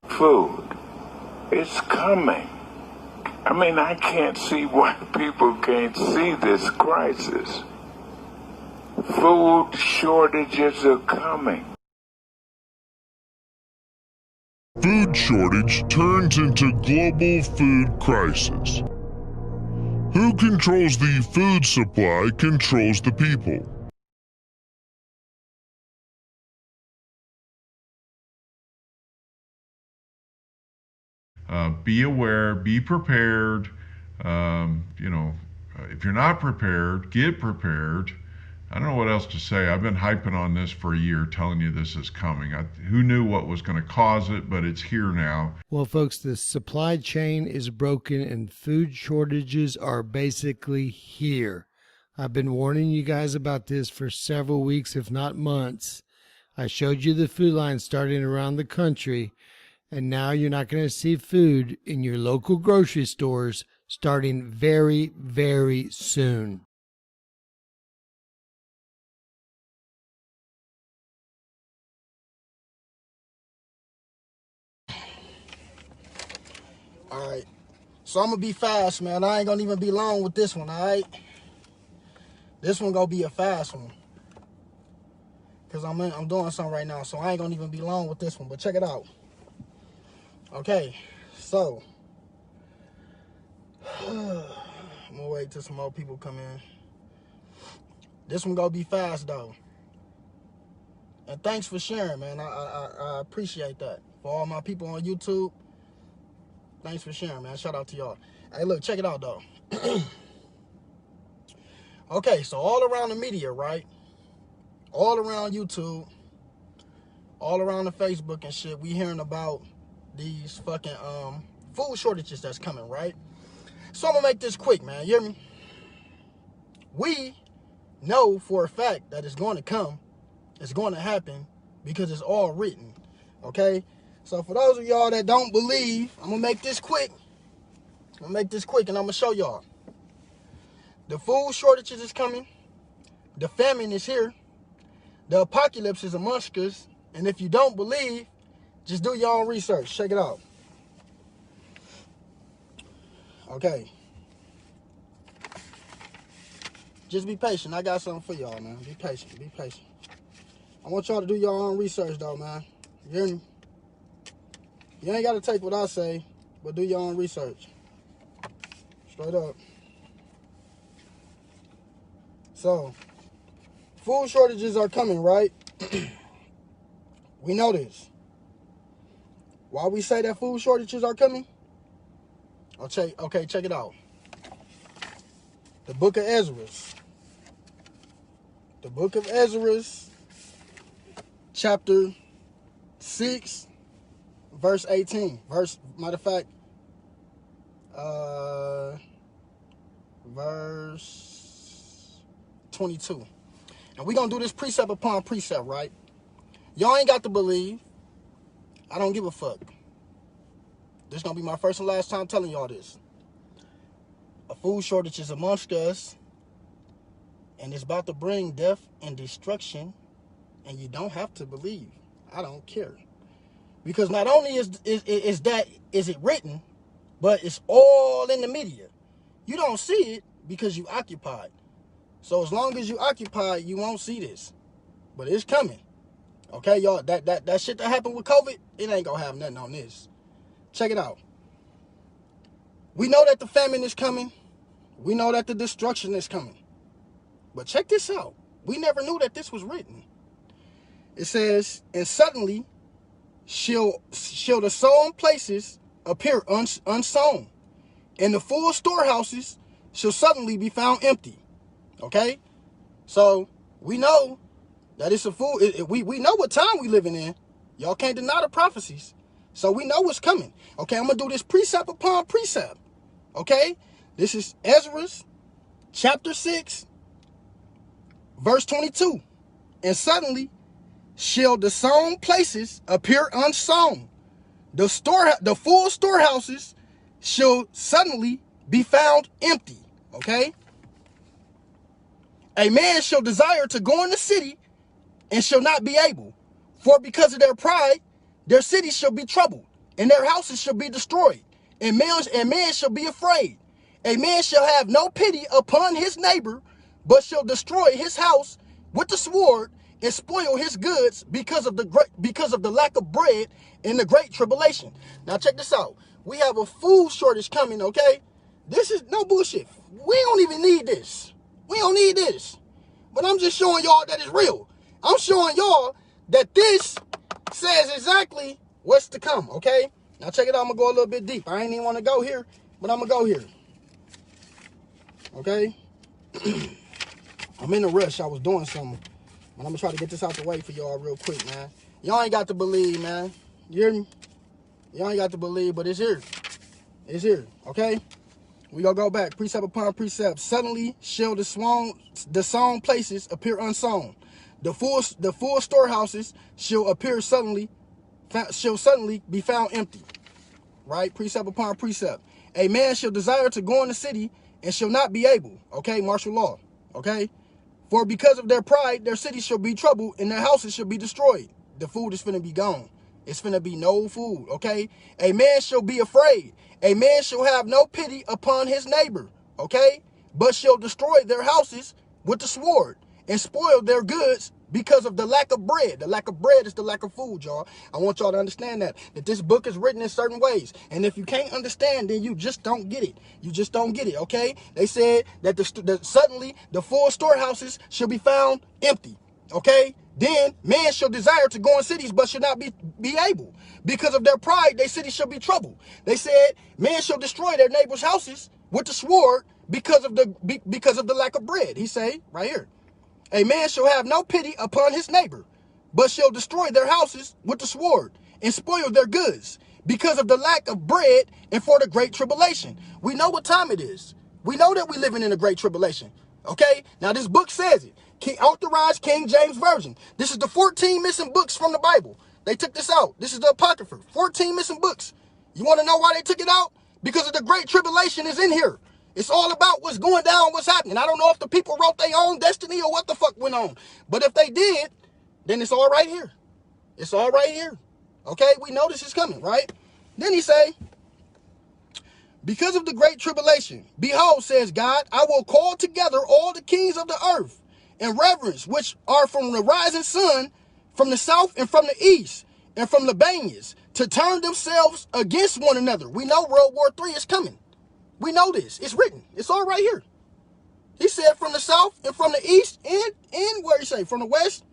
Food. It's coming. I mean, I can't see why people can't see this crisis. Food shortages are coming. Food shortage turns into global food crisis. Who controls the food supply controls the people. Be aware, be prepared. If you're not prepared, get prepared. I don't know what else to say. I've been hyping on this for a year, telling you this is coming. Who knew what was going to cause it, but it's here now. Well, folks, the supply chain is broken and food shortages are basically here. I've been warning you guys about this for several weeks, if not months. I showed you the food lines starting around the country, and now you're not going to see food in your local grocery stores starting very, very soon. All right, so I'm gonna be fast, man. I ain't gonna even be long with this one, all right? This one gonna be a fast one, cause I'm doing something right now, so I ain't gonna even be long with this one. But check it out. Okay, so I'm gonna wait till some more people come in. This one gonna be fast though, and thanks for sharing, man. I appreciate that. For all my people on YouTube, thanks for sharing, man. Shout out to y'all. Hey, look, check it out though. Okay, so all around the media, right? All around YouTube, all around the Facebook and shit, we hearing about these fucking food shortages that's coming, right? So I'm gonna make this quick, man. You hear me? We know for a fact that it's going to come, it's going to happen, because it's all written. Okay? So for those of y'all that don't believe, I'm gonna make this quick. I'm gonna make this quick and I'm gonna show y'all. The food shortages is coming. The famine is here. The apocalypse is amongst us. And if you don't believe, just do your own research. Check it out. Okay. Just be patient. I got something for y'all, man. Be patient. Be patient. I want y'all to do your own research, though, man. You hear me? You ain't got to take what I say, but do your own research. Straight up. So, food shortages are coming, right? We know this. Why we say that food shortages are coming? Okay, check it out. The book of Ezra. The book of Ezra, chapter 6, verse 18. Matter of fact, verse 22. And we're going to do this precept upon precept, right? Y'all ain't got to believe. I don't give a fuck. This is going to be my first and last time telling y'all this. A food shortage is amongst us, and it's about to bring death and destruction, and you don't have to believe. I don't care. Because not only is it written, but it's all in the media. You don't see it because you occupied. So as long as you occupied, you won't see this. But it's coming. Okay, y'all, that shit that happened with COVID, it ain't gonna have nothing on this. Check it out. We know that the famine is coming. We know that the destruction is coming. But check this out. We never knew that this was written. It says, and suddenly shall the sown places appear unsown, and the full storehouses shall suddenly be found empty. Okay? So we know that it's a fool. We know what time we living in. Y'all can't deny the prophecies. So we know what's coming. Okay, I'm going to do this precept upon precept. Okay? This is Ezra, chapter 6, verse 22. And suddenly shall the sown places appear unsown. The full storehouses shall suddenly be found empty. Okay? A man shall desire to go in the city and shall not be able, For because of their pride, their cities shall be troubled, and their houses shall be destroyed, and man shall be afraid. A man shall have no pity upon his neighbor, but shall destroy his house with the sword and spoil his goods because of the lack of bread in the great tribulation. Now check this out. We have a food shortage coming, okay? This is no bullshit. We don't even need this. We don't need this. But I'm just showing y'all that it's real. I'm showing y'all that this says exactly what's to come, okay? Now check it out. I'm going to go a little bit deep. I ain't even want to go here, but I'm going to go here. Okay? I'm in a rush. I was doing something. But I'm going to try to get this out the way for y'all real quick, man. Y'all ain't got to believe, man. You hear me? Y'all ain't got to believe, but it's here. It's here, okay? We gonna go back, precept upon precept. Suddenly shall the sown places appear unsown. The full storehouses shall suddenly be found empty. Right? Precept upon precept. A man shall desire to go in the city and shall not be able. Okay, martial law. Okay? For because of their pride, their cities shall be troubled and their houses shall be destroyed. The food is finna be gone. It's finna be no food, okay? A man shall be afraid. A man shall have no pity upon his neighbor, okay? But shall destroy their houses with the sword and spoil their goods because of the lack of bread. The lack of bread is the lack of food, y'all. I want y'all to understand that this book is written in certain ways. And if you can't understand, then you just don't get it. You just don't get it, okay? They said that suddenly the full storehouses shall be found empty, okay? Then man shall desire to go in cities, but shall not be able. Because of their pride, their cities shall be troubled. They said, man shall destroy their neighbors' houses with the sword because of the lack of bread. He say right here, a man shall have no pity upon his neighbor, but shall destroy their houses with the sword and spoil their goods because of the lack of bread and for the great tribulation. We know what time it is. We know that we're living in a great tribulation. Okay? Now this book says it. Authorized King James Version. This is the 14 missing books from the Bible. They took this out. This is the Apocrypha. 14 missing books. You want to know why they took it out? Because of the great tribulation is in here. It's all about what's going down, what's happening. I don't know if the people wrote their own destiny or what the fuck went on. But if they did, then it's all right here. It's all right here. Okay? We know this is coming, right? Then he say, because of the great tribulation, behold, says God, I will call together all the kings of the earth in reverence, which are from the rising sun, from the south and from the east, and from Libanians, to turn themselves against one another. We know World War III is coming. We know this. It's written. It's all right here. He said from the south and from the east and where he say, from the west,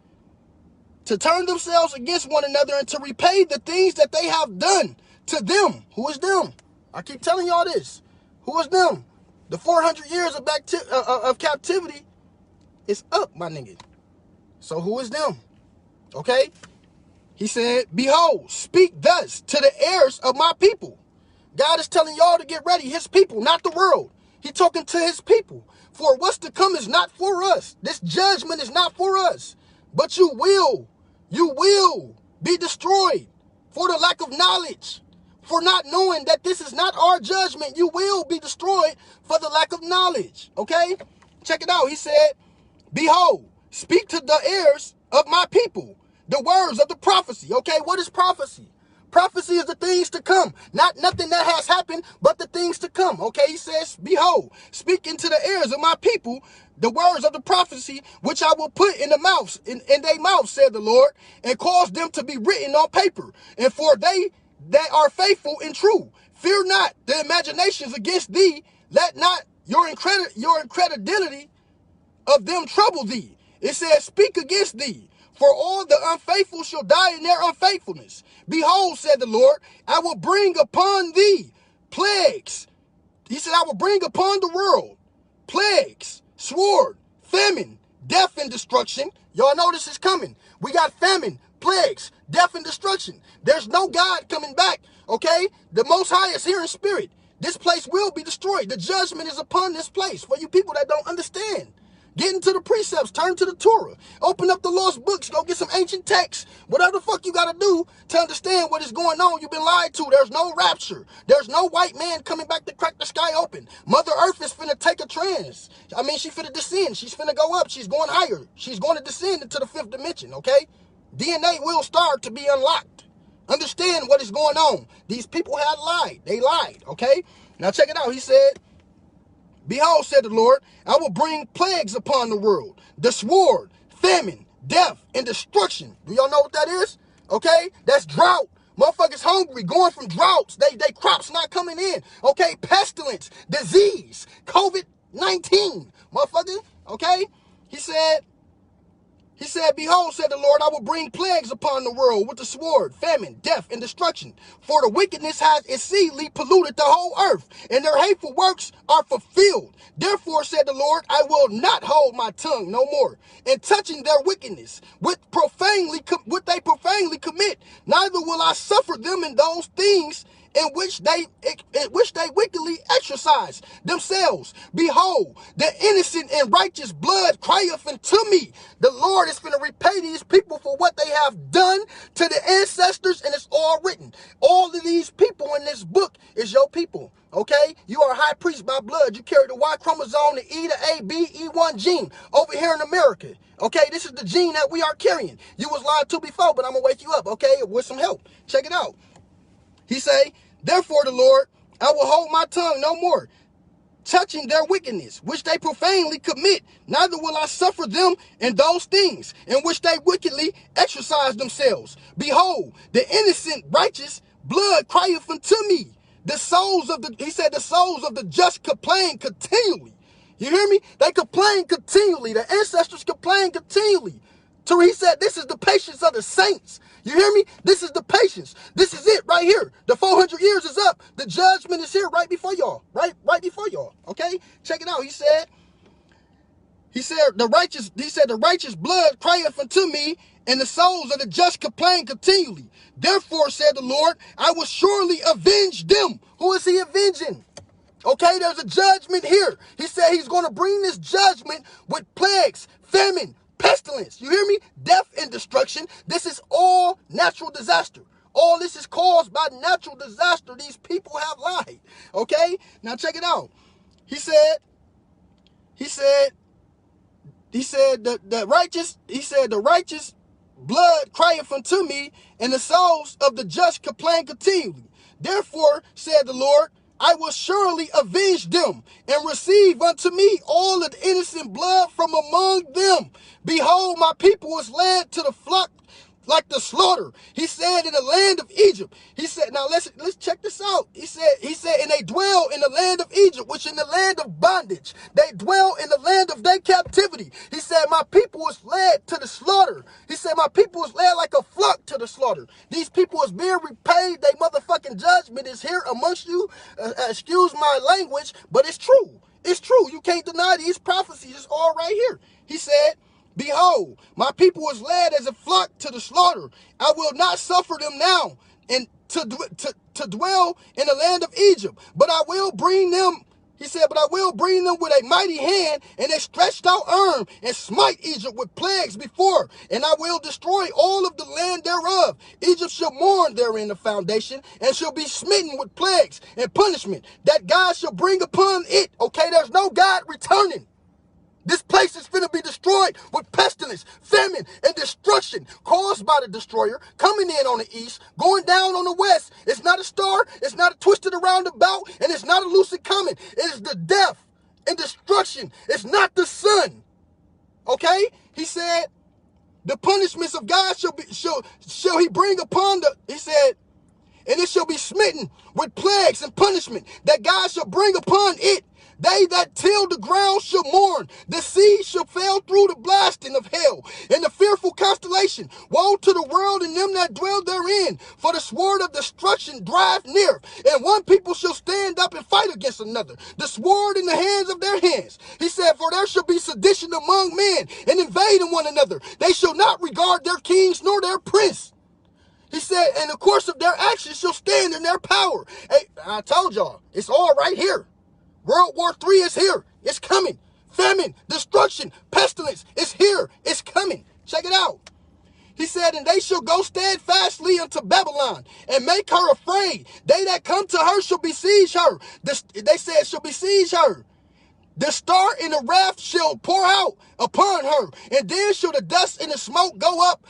to turn themselves against one another and to repay the things that they have done to them. Who is them? I keep telling y'all this. Who is them? The 400 years of captivity is up, my nigga. So who is them? Okay? He said, behold, speak thus to the heirs of my people. God is telling y'all to get ready, his people, not the world. He talking to his people. For what's to come is not for us. This judgment is not for us. But you will be destroyed for the lack of knowledge. For not knowing that this is not our judgment, you will be destroyed for the lack of knowledge. Okay? Check it out. He said, behold, speak to the heirs of my people, the words of the prophecy. Okay, what is prophecy? Prophecy is the things to come, not nothing that has happened, but the things to come. Okay, he says, behold, speaking to the heirs of my people, the words of the prophecy, which I will put in the mouths, in their mouths, said the Lord, and cause them to be written on paper. And for they that are faithful and true, fear not the imaginations against thee, let not your incredulity of them trouble thee. It says, speak against thee. For all the unfaithful shall die in their unfaithfulness. Behold, said the Lord, I will bring upon thee plagues. He said, I will bring upon the world plagues, sword, famine, death, and destruction. Y'all know this is coming. We got famine, plagues, death, and destruction. There's no God coming back, okay? The Most High is here in spirit. This place will be destroyed. The judgment is upon this place for you people that don't understand. Get into the precepts, turn to the Torah, open up the lost books, go get some ancient texts, whatever the fuck you gotta do to understand what is going on. You've been lied to. There's no rapture. There's no white man coming back to crack the sky open. Mother Earth is finna take a trans. I mean, she finna descend. She's finna go up. She's going higher. She's going to descend into the fifth dimension, okay? DNA will start to be unlocked. Understand what is going on. These people had lied. They lied, okay? Now check it out. He said, behold, said the Lord, I will bring plagues upon the world, the sword, famine, death, and destruction. Do y'all know what that is? Okay? That's drought. Motherfuckers hungry, going from droughts. They crops not coming in. Okay? Pestilence, disease, COVID-19. Motherfucker, okay? He said, behold, said the Lord, I will bring plagues upon the world with the sword, famine, death, and destruction. For the wickedness has exceedingly polluted the whole earth, and their hateful works are fulfilled. Therefore, said the Lord, I will not hold my tongue no more. In touching their wickedness, what they profanely commit, neither will I suffer them in those things in which they wickedly exercise themselves. Behold, the innocent and righteous blood crieth unto me. The Lord is going to repay these people for what they have done to the ancestors, and it's all written. All of these people in this book is your people. Okay? You are a high priest by blood. You carry the Y chromosome, the E, the A, B, E1 gene over here in America. Okay? This is the gene that we are carrying. You was lied to before, but I'm going to wake you up, okay? With some help. Check it out. He say, therefore the Lord, I will hold my tongue no more, touching their wickedness, which they profanely commit. Neither will I suffer them in those things in which they wickedly exercise themselves. Behold, the innocent righteous blood crieth unto me. The souls of the souls of the just complain continually. You hear me? They complain continually. The ancestors complain continually. So he said, this is the patience of the saints. You hear me? This is the patience. This is it right here. The 400 years is up. The judgment is here right before y'all. Right before y'all. Okay? Check it out. He said, the righteous blood crieth unto me, and the souls of the just complain continually. Therefore, said the Lord, I will surely avenge them. Who is he avenging? Okay, there's a judgment here. He said he's going to bring this judgment with plagues, famine, pestilence. You hear me? Death and destruction. This is all natural disaster. All this is caused by natural disaster. These people have lied. Okay? Now check it out. He said the righteous blood crieth unto me, and the souls of the just complain continually. Therefore, said the Lord, I will surely avenge them, and receive unto me all of the innocent blood from among them. Behold, my people is led to the flock like the slaughter. He said in the land of Egypt. He said, now let's check this out. He said, and they dwell in the land of Egypt, which in the land of bondage. They dwell in the land of their captivity. He said, my people is led to the slaughter. He said, my people is led like a flock to the slaughter. These people is being repaid. They motherfucking judgment is here amongst you. Excuse my language, but it's true. It's true. You can't deny these prophecies. It's all right here. He said, behold, my people is led as a flock to the slaughter. I will not suffer them now and to dwell in the land of Egypt, but I will bring them. He said, but I will bring them with a mighty hand and a stretched out arm, and smite Egypt with plagues before, and I will destroy all of the land thereof. Egypt shall mourn therein the foundation, and shall be smitten with plagues and punishment that God shall bring upon it. Okay, there's no God returning. This place is finna be destroyed with pestilence, famine, and destruction caused by the destroyer, coming in on the east, going down on the west. It's not a star, it's not a twisted around about, and it's not a lucid coming. It is the death and destruction. It's not the sun. Okay? He said, the punishments of God shall he bring upon he said, and it shall be smitten with plagues and punishment that God shall bring upon it. They that till the ground shall mourn. The sea shall fail through the blasting of hell, and the fearful constellation. Woe to the world and them that dwell therein, for the sword of destruction drive near, and one people shall stand up and fight against another, the sword in the hands of their hands. He said, for there shall be sedition among men, and invading one another. They shall not regard their kings nor their prince. He said, and the course of their actions shall stand in their power. Hey, I told y'all, it's all right here. World War III is here. It's coming. Famine, destruction, pestilence is here. It's coming. Check it out. He said, and they shall go steadfastly unto Babylon and make her afraid. They that come to her shall besiege her. They said shall besiege her. The star in the wrath shall pour out upon her, and then shall the dust and the smoke go up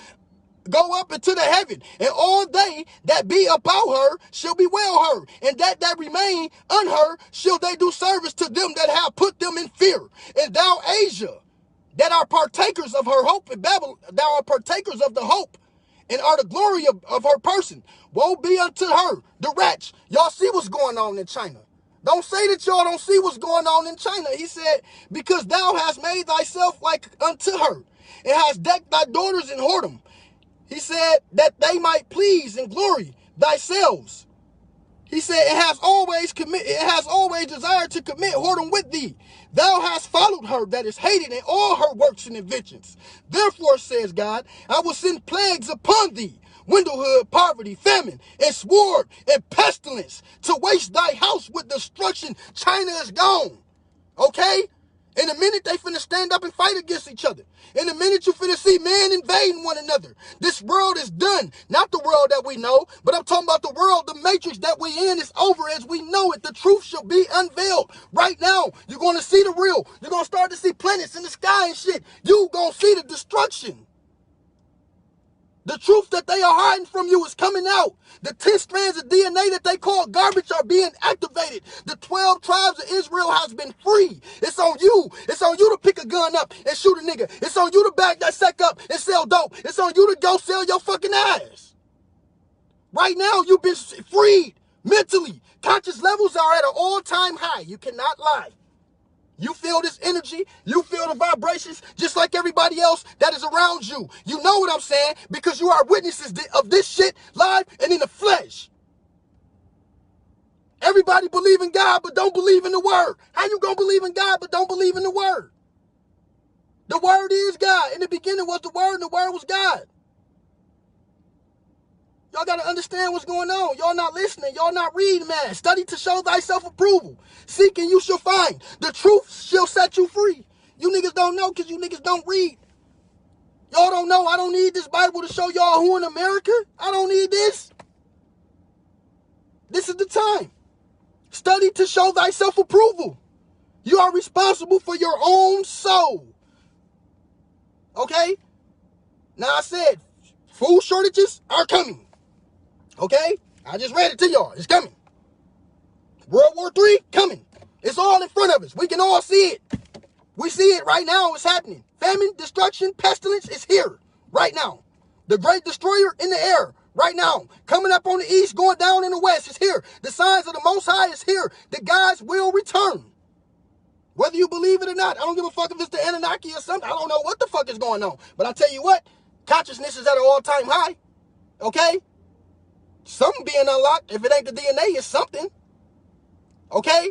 go up into the heaven, and all they that be about her shall be well her, and that remain unher shall they do service to them that have put them in fear. And thou, Asia, that are partakers of her hope in Babylon, thou art partakers of the hope and are the glory of her person. Woe be unto her, the wretch. Y'all see what's going on in China. Don't say that y'all don't see what's going on in China. He said, because thou hast made thyself like unto her, and hast decked thy daughters in whoredom. He said that they might please and glory thyself. He said, it has always desired to commit whoredom with thee. Thou hast followed her that is hated in all her works and inventions. Therefore, says God, I will send plagues upon thee, widowhood, poverty, famine, and sword, and pestilence, to waste thy house with destruction. China is gone. Okay? In a minute, they finna stand up and fight against each other. In a minute, you finna see men invading one another. This world is done. Not the world that we know, but I'm talking about the world, the matrix that we in is over as we know it. The truth shall be unveiled. Right now, you're going to see the real. You're going to start to see planets in the sky and shit. You're going to see the destruction. The truth that they are hiding from you is coming out. The 10 strands of DNA that they call garbage are being activated. The 12 tribes of Israel has been free. It's on you. It's on you to pick a gun up and shoot a nigga. It's on you to back that sack up and sell dope. It's on you to go sell your fucking ass. Right now, you've been freed mentally. Conscious levels are at an all-time high. You cannot lie. You feel this energy, you feel the vibrations, just like everybody else that is around you. You know what I'm saying, because you are witnesses of this shit live and in the flesh. Everybody believe in God, but don't believe in the word. How you gonna believe in God, but don't believe in the word? The word is God. In the beginning was the word, and the word was God. Y'all got to understand what's going on. Y'all not listening. Y'all not reading, man. Study to show thyself approval. Seek and you shall find. The truth shall set you free. You niggas don't know because you niggas don't read. Y'all don't know. I don't need this Bible to show y'all who in America. I don't need this. This is the time. Study to show thyself approval. You are responsible for your own soul. Okay? Now I said, food shortages are coming. Okay? I just read it to y'all. It's coming. World War III coming. It's all in front of us. We can all see it. We see it right now. It's happening. Famine, destruction, pestilence is here right now. The great destroyer in the air right now. Coming up on the east, going down in the west is here. The signs of the Most High is here. The guys will return. Whether you believe it or not, I don't give a fuck if it's the Anunnaki or something. I don't know what the fuck is going on. But I tell you what, consciousness is at an all-time high. Okay? Something being unlocked. If it ain't the DNA, it's something. Okay?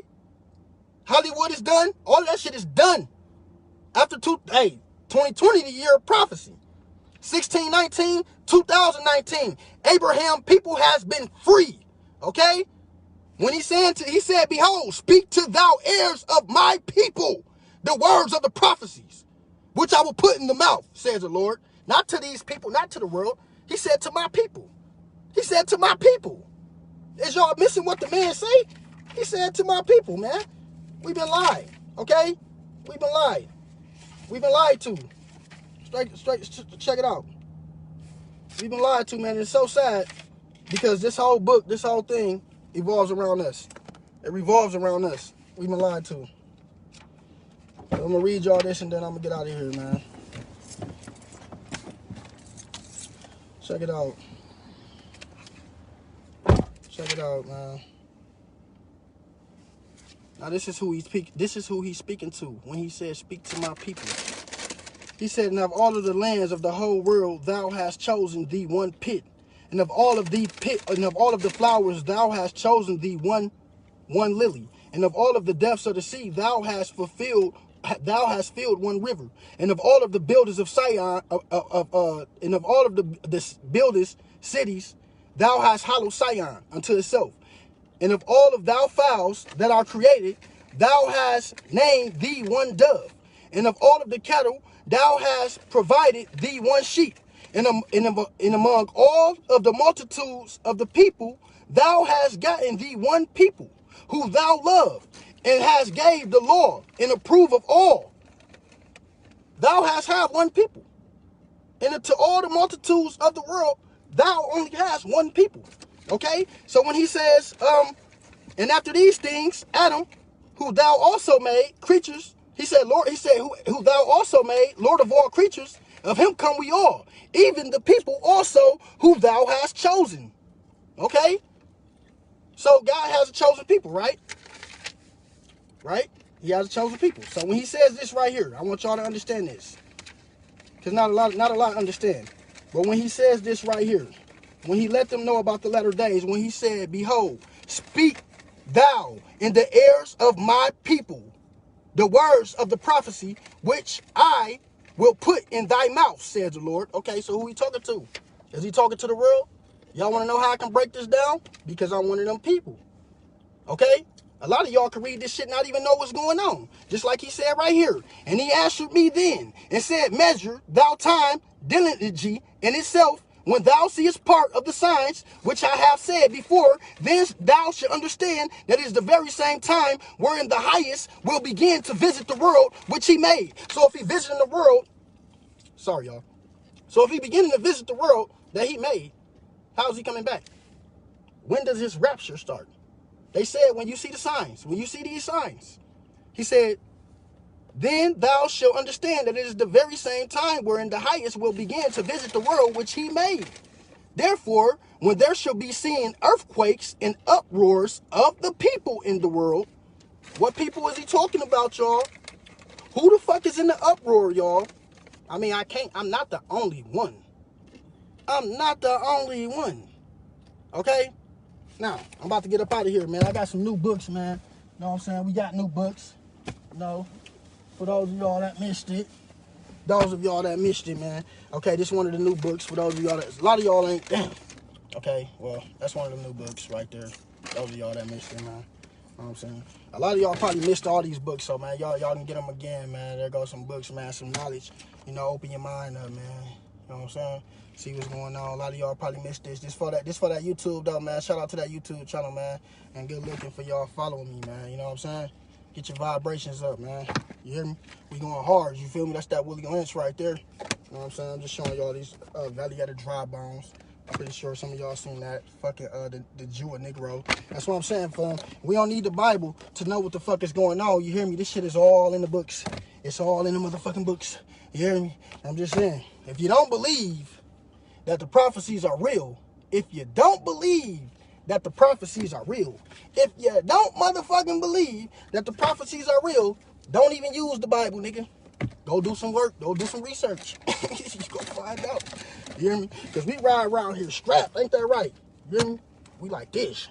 Hollywood is done. All that shit is done. After 2020, the year of prophecy. 1619, 2019. Abraham people has been free. Okay? When he said, behold, speak to thou heirs of my people the words of the prophecies, which I will put in the mouth, says the Lord. Not to these people, not to the world. He said to my people. He said to my people. Is y'all missing what the man say? He said to my people, man. We've been lied, okay? We've been lied. We've been lied to. Straight, check it out. We've been lied to, man. It's so sad because this whole book, this whole thing evolves around us. It revolves around us. We've been lied to. So I'm going to read y'all this and then I'm going to get out of here, man. Check it out. Check it out, man. Now this is who he's speaking to when he says, speak to my people. He said, and of all of the lands of the whole world thou hast chosen thee one pit, and of all of the flowers thou hast chosen thee one lily, and of all of the depths of the sea thou hast filled one river, and of all of the builders of Sion, and of all of the builders cities thou hast hallowed Sion unto itself. And of all of thou fowls that are created, thou hast named thee one dove. And of all of the cattle, thou hast provided thee one sheep. And among all of the multitudes of the people, thou hast gotten thee one people, who thou love, and hast gave the law, and approve of all. Thou hast had one people. and to all the multitudes of the world, thou only hast one people. Okay? So when he says, and after these things, Adam, who thou also made creatures, he said, Lord, he said, who thou also made, Lord of all creatures, of him come we all, even the people also who thou hast chosen. Okay? So God has a chosen people, right? Right? He has a chosen people. So when he says this right here, I want y'all to understand this. Because not a lot understand. But when he says this right here, when he let them know about the latter days, when he said, behold, speak thou in the ears of my people the words of the prophecy which I will put in thy mouth, says the Lord. Okay, so who he talking to? Is he talking to the world? Y'all want to know how I can break this down? Because I'm one of them people. Okay? A lot of y'all can read this shit and not even know what's going on. Just like he said right here. And he answered me then and said, measure thou time diligently in itself, when thou seest part of the signs which I have said before, then thou shalt understand that it is the very same time wherein the highest will begin to visit the world which he made. So if he visiting the world, sorry y'all. So if he beginning to visit the world that he made, how is he coming back? When does his rapture start? They said, when you see the signs, when you see these signs, he said, then thou shalt understand that it is the very same time wherein the highest will begin to visit the world which he made. Therefore, when there shall be seen earthquakes and uproars of the people in the world, what people is he talking about, y'all? Who the fuck is in the uproar, y'all? I mean, I'm not the only one. I'm not the only one. Okay? Now, I'm about to get up out of here, man. I got some new books, man. You know what I'm saying? We got new books. You know, for those of y'all that missed it. Those of y'all that missed it, man. Okay, this is one of the new books. For those of y'all that, a lot of y'all ain't, damn. Okay, well, that's one of the new books right there. Those of y'all that missed it, man. You know what I'm saying? A lot of y'all probably missed all these books, so, man, y'all can get them again, man. There goes some books, man, some knowledge. You know, open your mind up, man. You know what I'm saying? See what's going on. A lot of y'all probably missed this. This for that YouTube, though, man. Shout out to that YouTube channel, man. And good looking for y'all following me, man. You know what I'm saying? Get your vibrations up, man. You hear me? We going hard. You feel me? That's that Willie Lynch right there. You know what I'm saying? I'm just showing y'all these value-added dry bones. I'm pretty sure some of y'all seen that. Fucking the Jew or Negro. That's what I'm saying, fam. We don't need the Bible to know what the fuck is going on. You hear me? This shit is all in the books. It's all in the motherfucking books. You hear me? I'm just saying. If you don't believe that the prophecies are real, if you don't believe that the prophecies are real, if you don't motherfucking believe that the prophecies are real, don't even use the Bible, nigga. Go do some work. Go do some research. You go find out. You hear me? Because we ride around here strapped. Ain't that right? You hear me? We like this.